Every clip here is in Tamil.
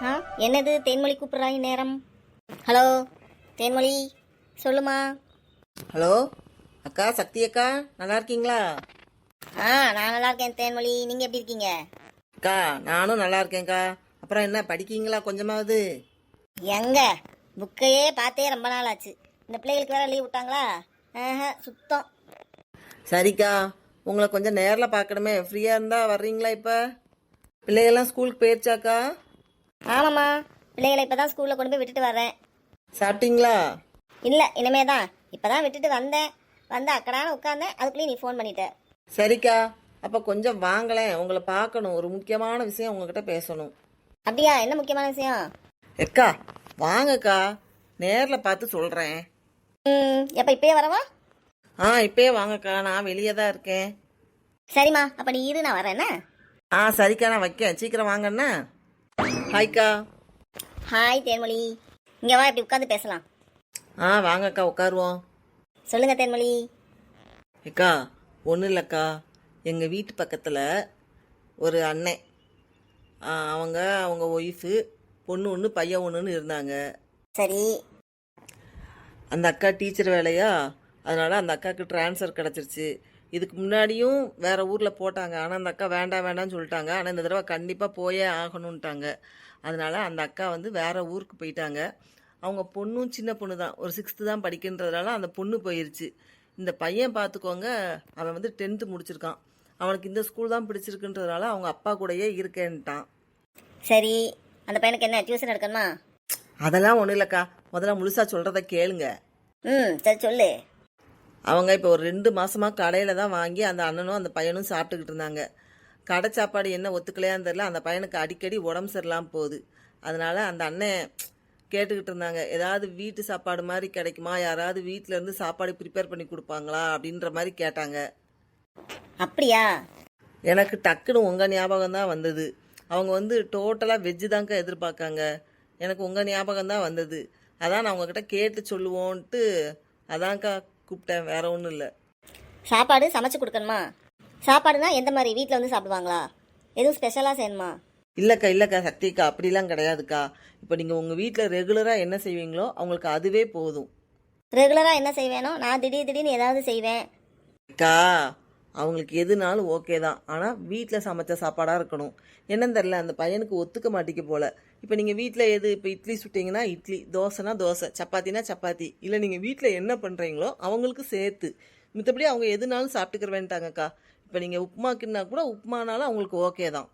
ஆ என்னது தேன்மொழி கூப்பிட்றாங்க நேரம்? ஹலோ தேன்மொழி, சொல்லுமா. ஹலோ அக்கா, சக்தி அக்கா, நல்லா இருக்கீங்களா? நான் நல்லா இருக்கேன் தேன்மொழி, நீங்கள் எப்படி இருக்கீங்க? அக்கா நானும் நல்லா இருக்கேன்க்கா. அப்புறம் என்ன படிக்கீங்களா கொஞ்சமாவது? எங்க புக்கையே பார்த்தே ரொம்ப நாள் ஆச்சு. இந்த பிள்ளைகளுக்கு வேற லீவ் விட்டாங்களா? சுத்தம். சரிக்கா, உங்களை கொஞ்சம் நேரில் பார்க்கணுமே, ஃப்ரீயாக இருந்தால் வர்றீங்களா? இப்போ பிள்ளைகள்லாம் ஸ்கூலுக்கு போயிடுச்சாக்கா? ஆமாம்மா, பிள்ளைகளை இப்போ தான் ஸ்கூலில் கொண்டு போய் விட்டுட்டு வரேன். சாப்பிட்டீங்களா? இல்லை, இனிமே தான். இப்போ தான் விட்டுட்டு வந்தேன். வந்து அக்கடான உட்காந்தேன், அதுக்குள்ளேயும் நீ ஃபோன் பண்ணிட்ட. சரிக்கா, அப்போ கொஞ்சம் வாங்களேன், உங்களை பார்க்கணும். ஒரு முக்கியமான விஷயம் உங்ககிட்ட பேசணும். அப்படியா? என்ன முக்கியமான விஷயம்? எக்கா வாங்கக்கா, நேரில் பார்த்து சொல்கிறேன். எப்போ இப்பயே வரவா? இப்பயே வாங்கக்கா, நான் வெளியே தான் இருக்கேன். சரிம்மா, அப்போ நீ இரு, நான் வரேன். சரிக்கா, நான் வைக்கேன், சீக்கிரம் வாங்கண்ணா. ஹாய்க்கா. ஹாய் தேன்மொழி, இங்கே வா, இப்படி உட்காந்து பேசலாம். வாங்கக்கா, உட்காருவோம். சொல்லுங்க தேன்மொழி. அக்கா ஒன்றும் இல்லைக்கா, எங்கள் வீட்டு பக்கத்தில் ஒரு அண்ணன், அவங்க ஒய்ஃபு, பொண்ணு ஒன்று பையன் ஒன்றுன்னு இருந்தாங்க. சரி. அந்த அக்கா டீச்சர் வேலையா, அதனால் அந்த அக்காவுக்கு ட்ரான்ஸ்ஃபர் கிடச்சிருச்சு. இதுக்கு முன்னாடியும் வேறு ஊரில் போட்டாங்க, ஆனால் அந்த அக்கா வேண்டாம் வேண்டாம்னு சொல்லிட்டாங்க. ஆனால் இந்த தடவை கண்டிப்பாக போயே ஆகணுன்ட்டாங்க. அதனால் அந்த அக்கா வந்து வேறு ஊருக்கு போயிட்டாங்க. அவங்க பொண்ணும் சின்ன பொண்ணு தான், ஒரு 6th தான் படிக்கின்றதுனால அந்த பொண்ணு போயிருச்சு. இந்த பையன் பார்த்துக்கோங்க, அவன் வந்து 10th முடிச்சிருக்கான். அவனுக்கு இந்த ஸ்கூல் தான் பிடிச்சிருக்குன்றதுனால அவங்க அப்பா கூடயே இருக்கேன்ட்டான். சரி, அந்த பையனுக்கு என்ன டியூஷன் எடுக்கணுமா? அதெல்லாம் ஒன்றும் இல்லைக்கா, முதல்ல முழுசாக சொல்கிறத கேளுங்க. சரி சொல்லு. அவங்க இப்போ ஒரு 2 மாதமாக கடையில் தான் வாங்கி அந்த அண்ணனும் அந்த பையனும் சாப்பிட்டுக்கிட்டு இருந்தாங்க. கடை சாப்பாடு என்ன ஒத்துக்கலையான்னு தெரியல, அந்த பையனுக்கு அடிக்கடி உடம்பு சரியில்லாமல் போகுது. அதனால் அந்த அண்ணன் கேட்டுக்கிட்டு இருந்தாங்க, ஏதாவது வீட்டு சாப்பாடு மாதிரி கிடைக்குமா, யாராவது வீட்டில் இருந்து சாப்பாடு ப்ரிப்பேர் பண்ணி கொடுப்பாங்களா அப்படின்ற மாதிரி கேட்டாங்க. அப்படியா? எனக்கு டக்குன்னு உங்கள் ஞாபகம் தான் வந்தது. அவங்க வந்து டோட்டலாக வெஜ்ஜு தாங்க எதிர்பார்க்காங்க. எனக்கு உங்கள் ஞாபகம் தான் வந்தது. அதான் நான் உங்ககிட்ட கேட்டு சொல்லுவோன்ட்டு அதான்க்கா கூப்பிட்டேன், வேற ஒன்றும் இல்லை. சாப்பாடு சமைச்சு கொடுக்கணுமா? சாப்பாடுனா எந்த மாதிரி, வீட்டில் வந்து சாப்பிடுவாங்களா? எதுவும் ஸ்பெஷலாக செய்யணுமா? இல்லைக்கா சக்திக்கா, அப்படிலாம் கிடையாதுக்கா. இப்போ நீங்கள் உங்கள் வீட்டில் ரெகுலராக என்ன செய்வீங்களோ அவங்களுக்கு அதுவே போதும். ரெகுலராக என்ன செய்வேனோ, நான் திடீர்னு ஏதாவது செய்வேன். அக்கா அவங்களுக்கு எதுனாலும் ஓகே தான், ஆனால் வீட்டில் சமைச்ச சாப்பாடாக இருக்கணும். என்னன்னு தெரில, அந்த பையனுக்கு ஒத்துக்க மாட்டேங்க போல். இப்போ நீங்கள் வீட்டில் இப்போ இட்லி சுட்டிங்கன்னா இட்லி, தோசைனா தோசை, சப்பாத்தினா சப்பாத்தி, இல்லை நீங்கள் வீட்டில் என்ன பண்ணுறீங்களோ அவங்களுக்கு சேர்த்து, மற்றபடி அவங்க எதுனாலும் சாப்பிட்டுக்கிற வேண்டாங்கக்கா. இப்போ நீங்கள் உப்புமாக்குன்னா கூட உப்புமானாலும் அவங்களுக்கு ஓகே தான்.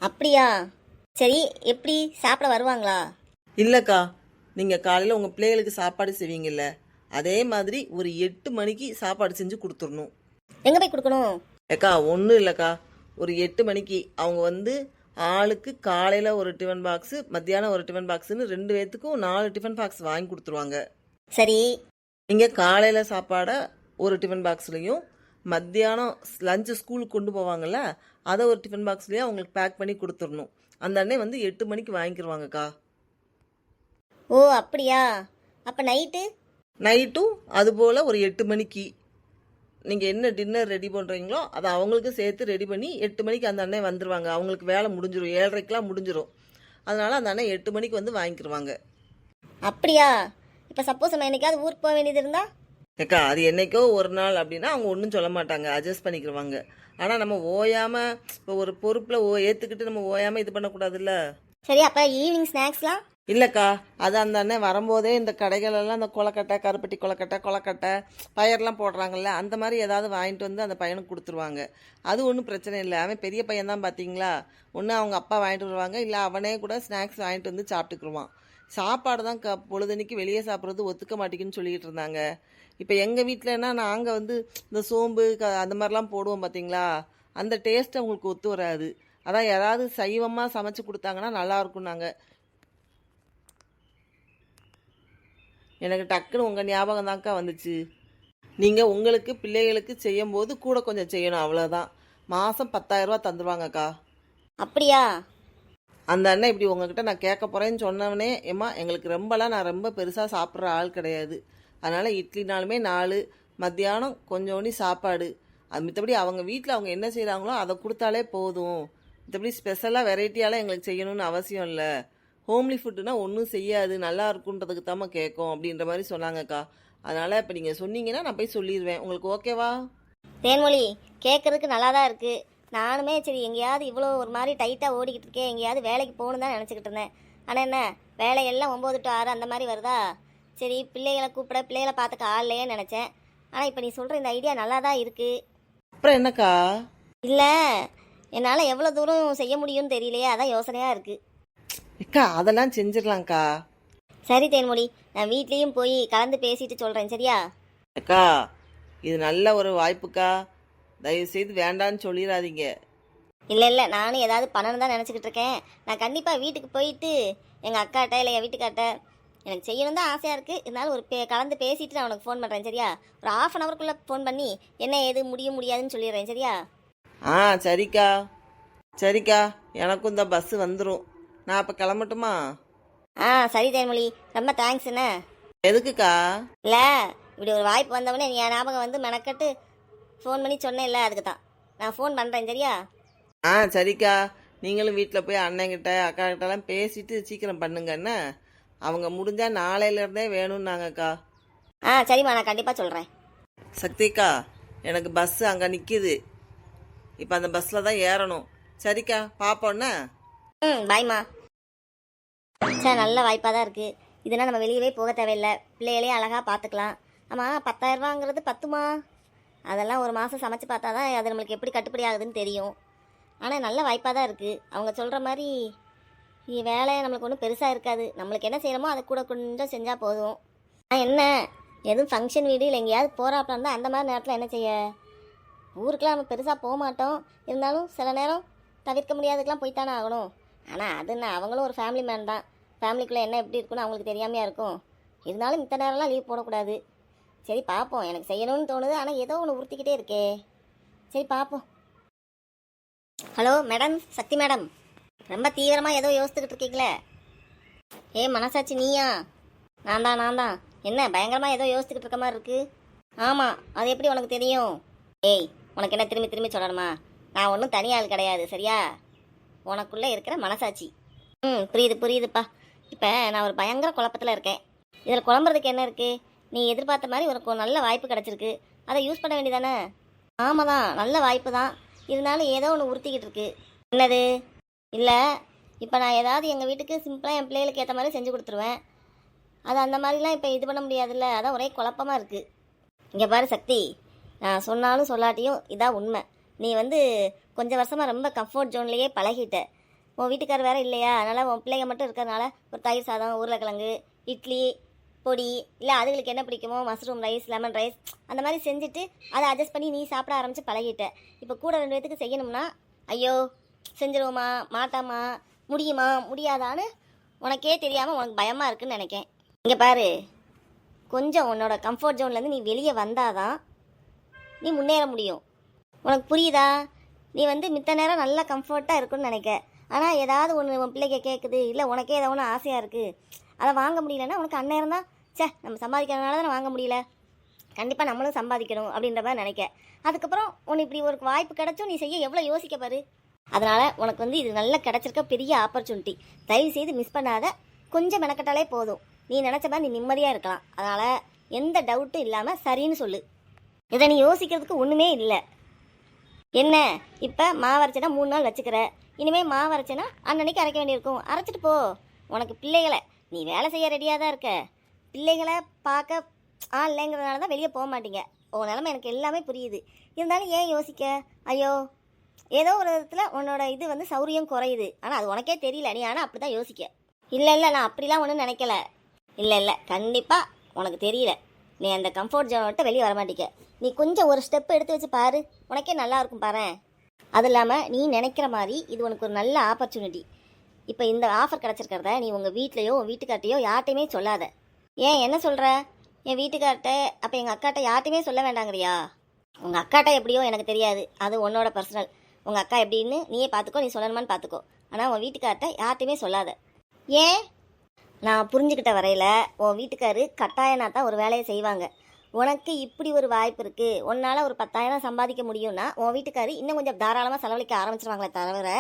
அப்படியா? சரி, எப்படி சாப்பிட வருவாங்களா? இல்லைக்கா, நீங்கள் காலையில் உங்கள் பிள்ளைகளுக்கு சாப்பாடு செய்வீங்கல்ல, அதே மாதிரி ஒரு 8 மணிக்கு சாப்பாடு செஞ்சு கொடுத்துடணும். எங்கே போய் கொடுக்கணும்? ஏக்கா ஒன்றும் இல்லைக்கா, ஒரு 8 மணிக்கு அவங்க வந்து ஆளுக்கு காலையில் ஒரு டிஃபன் பாக்ஸு, மத்தியானம் ஒரு டிஃபன் பாக்ஸுன்னு 2 பேர்த்துக்கும் 4 டிஃபன் பாக்ஸ் வாங்கி கொடுத்துருவாங்க. சரி. நீங்கள் காலையில் சாப்பாடை ஒரு டிஃபன் பாக்ஸ்லேயும், மத்தியானம் லஞ்சு ஸ்கூலுக்கு கொண்டு போவாங்கள்ல, அதை ஒரு டிஃபன் பாக்ஸ்லேயும் அவங்களுக்கு பேக் பண்ணி கொடுத்துடணும். அந்த அண்ணன் வந்து 8 மணிக்கு வாங்கிக்கிடுவாங்கக்கா. ஓ அப்படியா? அப்போ நைட்டும் அதுபோல் ஒரு 8 மணிக்கு நீங்கள் என்ன டின்னர் ரெடி பண்ணுறீங்களோ அதை அவங்களுக்கு சேர்த்து ரெடி பண்ணி 8 மணிக்கு அந்த அண்ணன் வந்துடுவாங்க. அவங்களுக்கு வேலை முடிஞ்சிடும், 7:30க்கெலாம் முடிஞ்சிடும். அதனால் அந்த அண்ணன் 8 மணிக்கு வந்து வாங்கிக்கிடுவாங்க. அப்படியா? இப்போ சப்போஸ் நம்ம என்னைக்காவது ஊருக்கு போக வேண்டியது இருந்தா? ஏக்கா அது என்னைக்கோ ஒரு நாள் அப்படின்னா அவங்க ஒன்றும் சொல்ல மாட்டாங்க, அட்ஜஸ்ட் பண்ணிக்கிடுவாங்க. ஆனால் நம்ம ஓயாமல் இப்போ ஒரு பொறுப்பில் ஏற்றுக்கிட்டு நம்ம ஓயாமல் இது பண்ணக்கூடாதுல்ல. சரி, அப்போ ஈவினிங் ஸ்நாக்ஸ்லாம்? இல்லைக்கா, அது அந்த அண்ணன் வரும்போதே இந்த கடைகளெல்லாம் அந்த கொலக்கட்டை, கருப்பட்டி கொலக்கட்டை பயர்லாம் போடுறாங்கல்ல, அந்த மாதிரி ஏதாவது வாங்கிட்டு வந்து அந்த பையனுக்கு கொடுத்துருவாங்க. அது ஒன்றும் பிரச்சனை இல்லை. அவன் பெரிய பையன் தான் பார்த்தீங்களா, ஒன்று அவங்க அப்பா வாங்கிட்டு வருவாங்க, இல்லை அவனே கூட ஸ்நாக்ஸ் வாங்கிட்டு வந்து சாப்பிட்டுக்குருவான். சாப்பாடு தான் பொழுதன்னைக்கு வெளியே சாப்பிட்றது ஒத்துக்க மாட்டேங்குன்னு சொல்லிக்கிட்டு இருந்தாங்க. இப்போ எங்கள் வீட்டிலன்னா நாங்கள் வந்து இந்த சோம்பு அந்த மாதிரிலாம் போடுவோம் பார்த்தீங்களா, அந்த டேஸ்ட் அவங்களுக்கு ஒத்து வராது. அதான் யாராவது சைவமாக சமைச்சு கொடுத்தாங்கன்னா நல்லாயிருக்கும். நாங்கள் எனக்கு டக்குன்னு உங்கள் ஞாபகம் தான்க்கா வந்துச்சு. நீங்கள் உங்களுக்கு பிள்ளைகளுக்கு செய்யும்போது கூட கொஞ்சம் செய்யணும், அவ்வளோதான். மாதம் 10,000 ரூபா தந்துடுவாங்கக்கா. அப்படியா? அந்த அண்ணன் இப்படி உங்ககிட்ட நான் கேட்க போகிறேன்னு சொன்னவனே, ஏம்மா எங்களுக்கு நான் ரொம்ப பெருசாக சாப்பிட்ற ஆள் கிடையாது, அதனால் இட்லினாலுமே 4, மத்தியானம் கொஞ்சோண்டி சாப்பாடு, அது மித்தபடி அவங்க வீட்டில் அவங்க என்ன செய்கிறாங்களோ அதை கொடுத்தாலே போதும். மற்றபடி ஸ்பெஷலாக வெரைட்டியாலாம் எங்களுக்கு செய்யணும்னு அவசியம் இல்லை. ஹோம்லி ஃபுட்டுனா ஒன்றும் செய்யாது, நல்லா இருக்குன்றதுக்கு தாம்மா கேட்கும் அப்படின்ற மாதிரி சொன்னாங்கக்கா. அதனால் இப்போ நீங்கள் சொன்னீங்கன்னா நான் போய் சொல்லிடுவேன். உங்களுக்கு ஓகேவா? தேன்மொழி, கேட்கறதுக்கு நல்லா தான் இருக்குது. நானுமே சரி எங்கேயாவது இவ்வளோ ஒரு மாதிரி டைட்டாக ஓடிக்கிட்டு இருக்கேன், எங்கேயாவது வேலைக்கு போகணும் தான் நினச்சிக்கிட்டு இருந்தேன். ஆனால் என்ன, வேலையெல்லாம் 9 to 6 அந்த மாதிரி வருதா. சரி பிள்ளைகளை கூப்பிட பிள்ளைகளை பார்த்துக்க ஆள்லையே நினச்சேன். ஆனால் இப்போ நீ சொல்கிற இந்த ஐடியா நல்லா தான் இருக்குது. அப்புறம் என்னக்கா? இல்லை, என்னால் எவ்வளோ தூரம் செய்ய முடியும்னு தெரியலையே, அதான் யோசனையாக இருக்குது. அக்கா அதெல்லாம் செஞ்சிடலாம்க்கா. சரி தேன்மொழி, நான் வீட்லேயும் போய் கலந்து பேசிட்டு சொல்கிறேன், சரியா? அக்கா இது நல்ல ஒரு வாய்ப்புக்கா, தயவுசெய்து வேண்டான்னு சொல்லிடாதீங்க. இல்லை இல்லை, நானும் ஏதாவது பண்ணணும் தான் நினச்சிக்கிட்டு இருக்கேன். நான் கண்டிப்பாக வீட்டுக்கு போயிட்டு எங்கள் அக்காட்ட இல்லை என் வீட்டுக்கார்ட்ட எனக்கு செய்யணும் தான் ஆசையாக இருக்குது. இருந்தாலும் ஒரு கலந்து பேசிட்டு நான் உனக்கு ஃபோன் பண்ணுறேன், சரியா? ஒரு 1/2 hourக்குள்ளே ஃபோன் பண்ணி என்ன ஏது முடியும் முடியாதுன்னு சொல்லிடுறேன், சரியா? ஆ சரிக்கா. சரிக்கா, எனக்கும் இந்த பஸ்ஸு வந்துடும். நான் அப்போ கிளம்பட்டுமா? ஆ சரி தேன்மொழி, ரொம்ப தேங்க்ஸ். என்ன எதுக்குக்கா? இல்லை, இப்படி ஒரு வாய்ப்பு வந்தவொடனே நீ என் ஞாபகம் வந்து மெனக்கட்டு ஃபோன் பண்ணி சொன்னேன் இல்லை, அதுக்கு தான் நான் ஃபோன் பண்ணுறேன், சரியா? ஆ சரிக்கா. நீங்களும் வீட்டில் போய் அண்ணங்கிட்ட அக்கா கிட்டலாம் பேசிட்டு சீக்கிரம் பண்ணுங்க என்ன. அவங்க முடிஞ்சால் நாளையிலேருந்தே வேணும்னாங்கக்கா. ஆ சரிம்மா, நான் கண்டிப்பாக சொல்கிறேன். சக்திக்கா, எனக்கு பஸ்ஸு அங்கே நிற்கிது. இப்போ அந்த பஸ்ஸில் தான் ஏறணும். சரிக்கா, பார்ப்போண்ணே. பாய்மா. சார் நல்ல வாய்ப்பாக தான் இருக்குது. இதுனா நம்ம வெளியவே போக தேவையில்லை, பிள்ளைகளே அழகாக பார்த்துக்கலாம். ஆமாம், 10,000 ரூபாங்கிறது பத்துமா? அதெல்லாம் ஒரு மாதம் சமைச்சு பார்த்தா தான் அது நம்மளுக்கு எப்படி கட்டுப்படி ஆகுதுன்னு தெரியும். ஆனால் நல்ல வாய்ப்பாக தான் இருக்குது. அவங்க சொல்கிற மாதிரி வேலை நம்மளுக்கு ஒன்றும் பெருசாக இருக்காது. நம்மளுக்கு என்ன செய்யணுமோ அதை கூட கொஞ்சம் செஞ்சால் போதும். என்ன எதுவும் ஃபங்க்ஷன் வீடு இல்லை எங்கேயாவது போகிறாப்பா இருந்தால் அந்த மாதிரி நேரத்தில் என்ன செய்ய? ஊருக்கெலாம் நம்ம பெருசாக போக மாட்டோம். இருந்தாலும் சில நேரம் தவிர்க்க முடியாதுக்கெலாம் போய்த்தானே ஆகணும். ஆனால் அது என்ன, அவங்களும் ஒரு ஃபேமிலி மேன் தான். ஃபேமிலிக்குள்ளே என்ன எப்படி இருக்குன்னு அவங்களுக்கு தெரியாமையாக இருக்கும். இருந்தாலும் மித்த நேரம்லாம் லீவ் போடக்கூடாது. சரி பார்ப்போம், எனக்கு செய்யணும்னு தோணுது. ஆனால் ஏதோ ஒன்று உறுத்திக்கிட்டே இருக்கே. சரி பார்ப்போம். ஹலோ மேடம், சக்தி மேடம், ரொம்ப தீவிரமாக ஏதோ யோசித்துக்கிட்டு இருக்கீங்களே. மனசாட்சி நீயா? நான் தான். என்ன பயங்கரமாக ஏதோ யோசித்துக்கிட்டு இருக்க மாதிரி இருக்குது? ஆமாம், அது எப்படி உனக்கு தெரியும்? உனக்கு என்ன திரும்பி திரும்பி சொல்லணுமா? நான் ஒன்றும் தனியாள் கிடையாது, சரியா? உனக்குள்ளே இருக்கிற மனசாட்சி. புரியுதுப்பா. இப்போ நான் ஒரு பயங்கர குழப்பத்தில் இருக்கேன். இதில் குழம்புறதுக்கு என்ன இருக்குது? நீ எதிர்பார்த்த மாதிரி உனக்கு ஒரு நல்ல வாய்ப்பு கிடச்சிருக்கு, அதை யூஸ் பண்ண வேண்டியதானே? ஆமாம் தான், நல்ல வாய்ப்பு தான். இருந்தாலும் ஏதோ ஒன்று உறுத்திக்கிட்டு இருக்கு. என்னது? இல்லை, இப்போ நான் ஏதாவது எங்கள் வீட்டுக்கு சிம்பிளாக என் பிள்ளைகளுக்கு ஏற்ற மாதிரி செஞ்சு கொடுத்துருவேன். அது அந்த மாதிரிலாம் இப்போ இது பண்ண முடியாதுல்ல, அதான் ஒரே குழப்பமாக இருக்குது. இங்கே பாரு சக்தி, நான் சொன்னாலும் சொல்லாட்டியும் இதான் உண்மை. நீ கொஞ்சம் வருஷமாக ரொம்ப கம்ஃபர்ட் ஜோன்லேயே பழகிட்ட. உன் வீட்டுக்காரர் வேறு இல்லையா, அதனால் உன் பிள்ளைங்க மட்டும் இருக்கிறதுனால ஒரு தயிர் சாதம், உருளைக்கிழங்கு, இட்லி பொடி, இல்லை அதுகளுக்கு என்ன பிடிக்குமோ மஷ்ரூம் ரைஸ், லெமன் ரைஸ் அந்த மாதிரி செஞ்சுட்டு அதை அட்ஜஸ்ட் பண்ணி நீ சாப்பிட ஆரம்பித்து பழகிட்ட. இப்போ கூட 2 பேத்துக்கு செய்யணும்னா ஐயோ செஞ்சிருவோமா மாட்டாமா, முடியுமா முடியாதான்னு உனக்கே தெரியாமல் உனக்கு பயமாக இருக்குன்னு நினைக்கேன். இங்கே பாரு, கொஞ்சம் உன்னோட கம்ஃபர்ட் ஜோன்லேருந்து நீ வெளியே வந்தாதான் நீ முன்னேற முடியும். உனக்கு புரியுதா? நீ மித்த நேரம் நல்லா கம்ஃபர்ட்டாக இருக்குன்னு நினைக்க. ஆனால் ஏதாவது ஒன்று உன் பிள்ளைங்க கேட்குது, இல்லை உனக்கே ஏதாவது ஒன்று ஆசையாக இருக்குது, அதை வாங்க முடியலன்னா உனக்கு அந்நேரம் தான் நம்ம சம்பாதிக்கிறதுனால தானே வாங்க முடியல, கண்டிப்பாக நம்மளும் சம்பாதிக்கணும் அப்படின்ற மாதிரி நினைக்க. அதுக்கப்புறம் உனக்கு இப்படி ஒரு வாய்ப்பு கிடைச்சும் நீ செய்ய எவ்வளோ யோசிக்க பாரு. அதனால் உனக்கு இது நல்லா கிடச்சிருக்க பெரிய ஆப்பர்ச்சுனிட்டி. தயவு செய்து மிஸ் பண்ணாத. கொஞ்சம் மெனக்கட்டாலே போதும், நீ நினச்ச மாதிரி நீ நிம்மதியாக இருக்கலாம். அதனால் எந்த டவுட்டும் இல்லாமல் சரின்னு சொல்லு. இதை நீ யோசிக்கிறதுக்கு ஒன்றுமே இல்லை. என்ன இப்போ மாவரைச்சனா 3 நாள் வச்சுக்கிற, இனிமேல் மாவரைச்சனா அன்னன்னைக்கு அரைக்க வேண்டியிருக்கும், அரைச்சிட்டு போ. உனக்கு பிள்ளைகளை, நீ வேலை செய்ய ரெடியாக தான் இருக்க, பிள்ளைகளை பார்க்க இல்லைங்கிறதுனால தான் வெளியே போக மாட்டீங்க. உன் நிலமை எனக்கு எல்லாமே புரியுது. இருந்தாலும் ஏன் யோசிக்க? ஐயோ ஏதோ ஒரு விதத்தில் உன்னோட இது சௌரியம் குறையுது, ஆனால் அது உனக்கே தெரியல. நீ ஆனால் அப்படி தான் யோசிக்க. இல்லை நான் அப்படிலாம் ஒன்றும் நினைக்கல. இல்லை கண்டிப்பாக உனக்கு தெரியல. நீ அந்த கம்ஃபர்ட் ஜோனை விட்டு வெளியே வரமாட்டீங்க. நீ கொஞ்சம் ஒரு ஸ்டெப் எடுத்து வச்சு பாரு, உனக்கே நல்லா இருக்கும் பாரு. அது இல்லாமல் நீ நினைக்கிற மாதிரி இது உனக்கு ஒரு நல்ல ஆப்பர்ச்சுனிட்டி. இப்போ இந்த ஆஃபர் கிடச்சிருக்கிறத நீ உங்கள் வீட்லையோ உன் வீட்டுக்கார்ட்டையோ யார்ட்டையுமே சொல்லாத. ஏன் என்ன சொல்கிற? என் வீட்டுக்கார்ட்ட அப்போ எங்கள் அக்காட்ட யார்ட்டையுமே சொல்ல வேண்டாங்கிறியா? உங்கள் அக்காட்ட எப்படியோ எனக்கு தெரியாது, அது உன்னோட பர்சனல். உங்கள் அக்கா எப்படின்னு நீயே பார்த்துக்கோ, நீ சொல்லணுமான்னு பார்த்துக்கோ. ஆனால் உன் வீட்டுக்கார்ட்ட யார்ட்டையுமே சொல்லாத. ஏன்? நான் புரிஞ்சுக்கிட்ட வரையில் உன் வீட்டுக்காரு கட்டாயனா தான் ஒரு வேலையை செய்வாங்க. உனக்கு இப்படி ஒரு வாய்ப்பு இருக்கு, உன்னால ஒரு 10,000 சம்பாதிக்க முடியும்னா உன் வீட்டுக்காரு இன்னும் கொஞ்சம் தாராளமாக செலவழிக்க ஆரம்பிச்சிருவாங்களே தவிர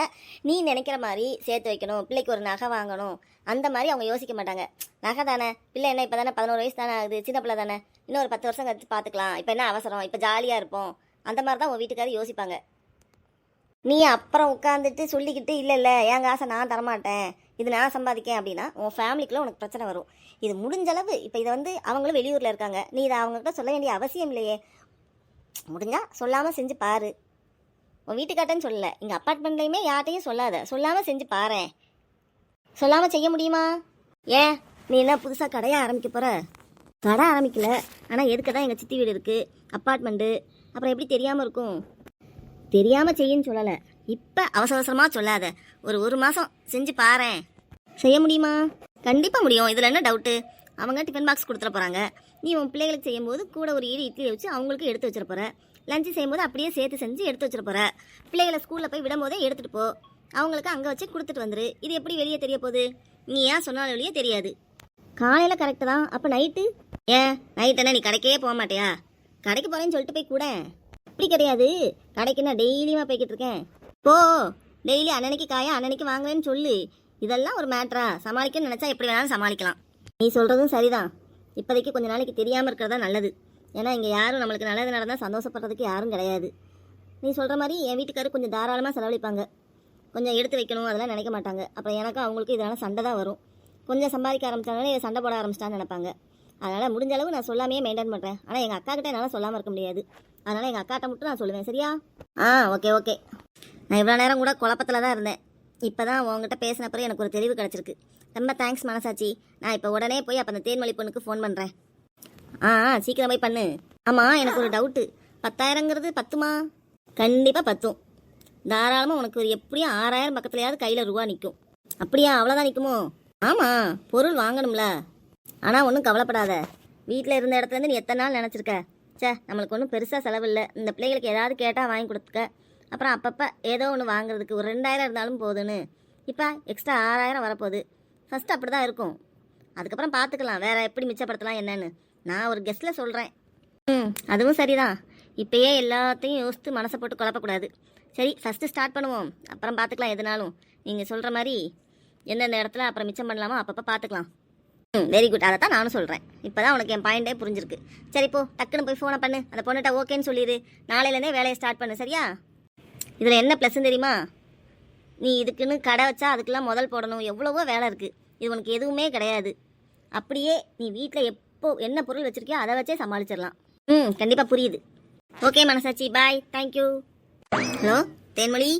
நீ நினைக்கிற மாதிரி சேர்த்து வைக்கணும், பிள்ளைக்கு ஒரு நகை வாங்கணும் அந்த மாதிரி அவங்க யோசிக்க மாட்டாங்க. நகை தானே, பிள்ளை என்ன இப்போ தானே 11 வயசு தானே ஆகுது, சின்ன பிள்ளை தானே, இன்னும் ஒரு 10 வருஷம் கழிச்சு பார்த்துக்கலாம், இப்போ என்ன அவசரம், இப்போ ஜாலியாக இருப்போம், அந்த மாதிரி தான் உன் வீட்டுக்காரு யோசிப்பாங்க. நீ அப்புறம் உட்காந்துட்டு சொல்லிக்கிட்டு இல்லை இல்லை என் காசை நான் தரமாட்டேன், இது நான் சம்பாதிக்கேன் அப்படின்னா உன் ஃபேமிலிக்குள்ளே உனக்கு பிரச்சனை வரும். இது முடிஞ்ச அளவு இப்போ இதை வந்து அவங்களும் வெளியூரில் இருக்காங்க, நீ இதை அவங்ககிட்ட சொல்ல வேண்டிய அவசியம் இல்லையே. முடிஞ்சா சொல்லாமல் செஞ்சு பாரு. உன் வீட்டுக்காட்டன்னு சொல்லலை, இங்கே அப்பார்ட்மெண்ட்லேயுமே யார்ட்டையும் சொல்லாத, சொல்லாமல் செஞ்சு பாரேன். சொல்லாமல் செய்ய முடியுமா? ஏன் நீ என்ன புதுசாக கடையை ஆரம்பிக்க போகிற? கடை ஆரம்பிக்கல, ஆனால் எதுக்கு தான் எங்கள் சித்தி வீடு இருக்குது, அப்பார்ட்மெண்ட்டு, அப்புறம் எப்படி தெரியாமல் இருக்கும்? தெரியாமல் செய்யின்னு சொல்லலை, இப்போ அவசர அவசரமாக சொல்லாத, ஒரு மாதம் செஞ்சு பாரேன். செய்ய முடியுமா? கண்டிப்பாக முடியும், இதில் என்ன டவுட்டு? அவங்க டிஃபன் பாக்ஸ் கொடுத்துட போகிறாங்க, நீ உன் பிள்ளைகளுக்கு செய்யும்போது கூட ஒரு ஈடு இட்லி வச்சு அவங்களுக்கு எடுத்து வச்சிட போகிற, லஞ்சு செய்யும்போது அப்படியே சேர்த்து செஞ்சு எடுத்து வச்சிட போகிற, பிள்ளைகளை ஸ்கூலில் போய் விடும்போதே எடுத்துகிட்டு போ, அவங்களுக்கு அங்கே வச்சு கொடுத்துட்டு வந்துரு. இது எப்படி வெளியே தெரிய போகுது? நீ ஏன் சொன்னாலும் வெளியே தெரியாது. காலையில் கரெக்டு தான், அப்போ நைட்டு? ஏன் நைட் என்ன நீ கடைக்கே போக மாட்டியா? கடைக்கு போகிறேன்னு சொல்லிட்டு போய் கூட. அப்படி கிடையாது, கடைக்கு நான் டெய்லியுமா போய்கிட்டு இருக்கேன். போ, டெய்லி அன்னன்னைக்கு காயா அன்னன்னைக்கு வாங்குவேன்னு சொல்லு. இதெல்லாம் ஒரு மேட்ரா? சமாளிக்கணும்னு நினச்சா எப்படி வேணாலும் சமாளிக்கலாம். நீ சொல்கிறதும் சரிதான், இப்போதைக்கு கொஞ்ச நாளைக்கு தெரியாமல் இருக்கிறதா நல்லது. ஏன்னா இங்கே யாரும் நம்மளுக்கு நல்லது நடந்தால் சந்தோஷப்படுறதுக்கு யாரும் கிடையாது. நீ சொல்கிற மாதிரி என் வீட்டுக்காரர் கொஞ்சம் தாராளமாக செலவழிப்பாங்க, கொஞ்சம் எடுத்து வைக்கணும் அதெல்லாம் நினைக்க மாட்டாங்க. அப்புறம் எனக்கும் அவங்களுக்கும் இதனால் சண்டை தான் வரும். கொஞ்சம் சம்பாதிக்க ஆரம்பித்தாங்களே இதை சண்டை போட ஆரம்பிச்சிட்டான்னு நினைப்பாங்க. அதனால் முடிஞ்ச அளவு நான் சொல்லாமையே மெயின்டைன் பண்ணுறேன். ஆனால் எங்கள் அக்கா கிட்டே என்னால் சொல்லாமல் இருக்க முடியாது, அதனால் எங்கள் அக்காட்ட மட்டும் நான் சொல்லுவேன். சரியா? Okay okay. நான் இவ்வளோ நேரம் கூட குழப்பத்தில் தான் இருந்தேன், இப்போ தான் உங்ககிட்ட பேசின பிறகு எனக்கு ஒரு தெளிவு கிடச்சிருக்கு. ரொம்ப தேங்க்ஸ் மனசாச்சி. நான் இப்போ உடனே போய் அப்போ அந்த தேன்மொழி பொண்ணுக்கு ஃபோன் பண்ணுறேன். சீக்கிரம் போய் பண்ணு. ஆமாம், எனக்கு ஒரு டவுட்டு, 10,000ங்கிறது பத்துமா? கண்டிப்பாக பத்தும். தாராளமாக உனக்கு ஒரு எப்படியும் 6,000 பக்கத்துலையாவது கையில் ரூபா நிற்கும். அப்படியா? அவ்வளோதான் நிற்குமோ? ஆமாம், பொருள் வாங்கணும்ல. ஆனால் ஒன்றும் கவலைப்படாத, வீட்டில் இருந்த இடத்துலேருந்து நீ எத்தனை நாள் நினச்சிருக்க? நம்மளுக்கு ஒன்றும் பெருசாக செலவில்லை, இந்த பிள்ளைகளுக்கு ஏதாவது கேட்டால் வாங்கி கொடுத்துக்க, அப்புறம் அப்பப்போ ஏதோ ஒன்று வாங்குறதுக்கு ஒரு 2,000 இருந்தாலும் போதுன்னு. இப்போ எக்ஸ்ட்ரா 6,000 வரப்போகுது. ஃபஸ்ட்டு அப்படி தான் இருக்கும், அதுக்கப்புறம் பார்த்துக்கலாம் வேறு எப்படி மிச்சப்படுத்தலாம் என்னன்னு. நான் ஒரு கெஸ்ட்டில் சொல்கிறேன். அதுவும் சரிதான், இப்போயே எல்லாத்தையும் யோசித்து மனசை போட்டு குழப்பக்கூடாது. சரி, ஃபஸ்ட்டு ஸ்டார்ட் பண்ணுவோம், அப்புறம் பார்த்துக்கலாம் எதுனாலும். நீங்கள் சொல்கிற மாதிரி எந்தெந்த இடத்துல அப்புறம் மிச்சம் பண்ணலாமோ அப்பப்போ பார்த்துக்கலாம். வெரி குட், அதை தான் நானும் சொல்கிறேன். இப்போ தான் உனக்கு என் பாயிண்டே புரிஞ்சிருக்கு. சரி போ, டக்குன்னு போய் ஃபோனை பண்ணு, அந்த பொண்ணுகிட்ட ஓகேன்னு சொல்லிடு, நாளையிலேருந்தே வேலையை ஸ்டார்ட் பண்ணு. சரியா? இதில் என்ன ப்ளஸ்ன்னு தெரியுமா? நீ இதுக்குன்னு கடை வச்சா அதுக்கெல்லாம் முதல் போடணும், எவ்வளவோ வேலை இருக்குது. இது உனக்கு எதுவுமே கிடையாது. அப்படியே நீ வீட்டில் எப்போ என்ன பொருள் வச்சுருக்கியோ அதை வச்சே சமாளிச்சிடலாம். கண்டிப்பாக புரியுது. ஓகே மனசாச்சி, பாய், தேங்க்யூ. ஹலோ தேன்மொழி.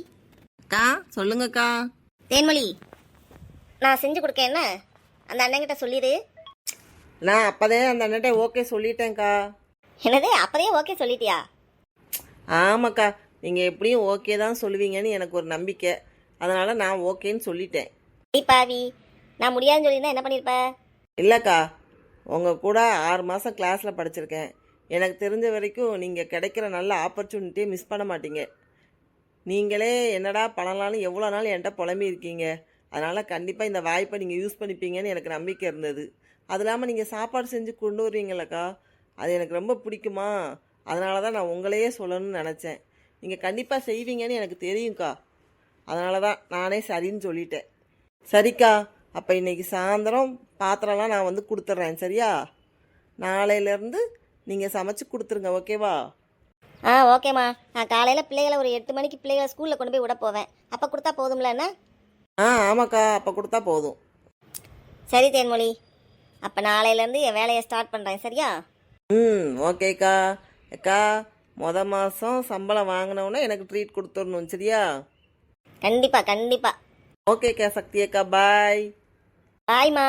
அக்கா சொல்லுங்கக்கா. தேன்மொழி, நான் செஞ்சு கொடுக்கேன், என்ன அந்த அண்ணங்கிட்ட சொல்லிடு. நான் அப்போதே அந்த அண்ணன்ட்ட ஓகே சொல்லிட்டேன்க்கா. என்னது, அப்போதே ஓகே சொல்லிட்டியா? ஆமாக்கா, நீங்கள் எப்படியும் ஓகே தான் சொல்லுவீங்கன்னு எனக்கு ஒரு நம்பிக்கை, அதனால் நான் ஓகேன்னு சொல்லிட்டேன். பாவி, நான் முடியாதுன்னு சொல்லியிருந்தா என்ன பண்ணியிருப்ப? இல்லைக்கா, உங்கள் கூட 6 மாதம் கிளாஸில் படிச்சிருக்கேன், எனக்கு தெரிஞ்ச வரைக்கும் நீங்கள் கிடைக்கிற நல்ல ஆப்பர்ச்சுனிட்டியை மிஸ் பண்ண மாட்டீங்க. நீங்களே என்னடா பண்ணலான்னு எவ்வளோ நாள் என்கிட்ட புலம்பி இருக்கீங்க, அதனால் கண்டிப்பாக இந்த வாய்ப்பை நீங்கள் யூஸ் பண்ணிப்பீங்கன்னு எனக்கு நம்பிக்கை இருந்தது. அது இல்லாமல் நீங்கள் சாப்பாடு செஞ்சு கொண்டு வருவீங்களக்கா, அது எனக்கு ரொம்ப பிடிக்குமா, அதனால தான் நான் உங்களையே சொல்லணும்னு நினச்சேன். நீங்கள் கண்டிப்பாக செய்வீங்கன்னு எனக்கு தெரியும்க்கா, அதனால தான் நானே சரின்னு சொல்லிட்டேன். சரிக்கா, அப்போ இன்றைக்கி சாயந்தரம் பாத்திரம்லாம் நான் வந்து கொடுத்துட்றேன். சரியா? நாளையிலேருந்து நீங்கள் சமைச்சு கொடுத்துருங்க, ஓகேவா? ஓகேம்மா. நான் காலையில் பிள்ளைகளை ஒரு 8 மணிக்கு பிள்ளைகளை ஸ்கூலில் கொண்டு போய் விட போவேன், அப்போ கொடுத்தா போதும்ல? என்ன? ஆமாக்கா, அப்போ கொடுத்தா போதும். சரி தேன்மொழி, அப்போ நாளையிலேருந்து என் வேலையை ஸ்டார்ட் பண்ணுறேன். சரியா? ஓகேக்கா. அக்கா, மாதம் சம்பளம் வாங்கினோன்னே எனக்கு ட்ரீட் கொடுத்துடணும். சரியா? கண்டிப்பாக கண்டிப்பாக. ஓகேக்கா சக்தி அக்கா, பாய். பாய்மா.